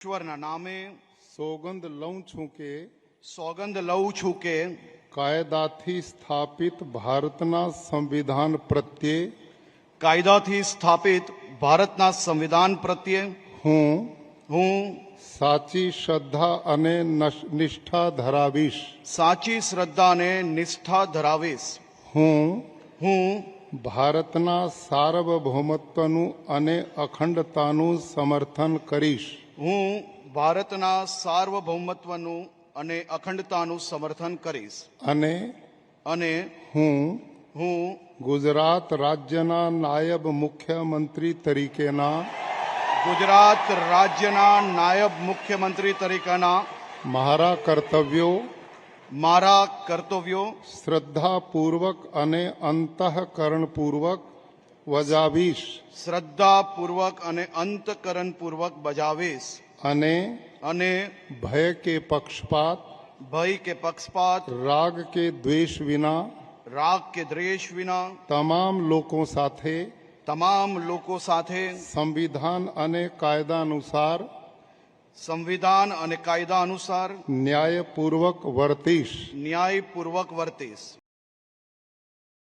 ઈશ્વરના નામે સોગંદ લઉં છું કે સોગંદ લઉં છું કે કાયદાથી સ્થાપિત ભારતના સંવિધાન પ્રત્યે કાયદાથી સ્થાપિત ભારતના સંવિધાન પ્રત્યે હું સાચી શ્રદ્ધા અને નિષ્ઠા ધરાવીશ. સાચી શ્રદ્ધા અને નિષ્ઠા ધરાવીશ. હું ભારતના સાર્વભૌમત્વનું અને અખંડતાનું સમર્થન કરીશ. હું ભારતના સાર્વભૌમત્વનું અને અખંડતાનું સમર્થન કરીશ. અને હું ગુજરાત રાજ્યના નાયબ મુખ્યમંત્રી તરીકેના ગુજરાત રાજ્યના નાયબ મુખ્યમંત્રી તરીકેના મારા કર્તવ્યો શ્રદ્ધાપૂર્વક અને અંતઃકરણપૂર્વક બજાવીશ. શ્રદ્ધાપૂર્વક અને અંતઃકરણપૂર્વક બજાવીશ. અને ભય કે પક્ષપાત રાગ કે દ્વેષ વિના તમામ લોકો સાથે સંવિધાન અને કાયદા અનુસાર ન્યાયપૂર્વક વર્તીશ.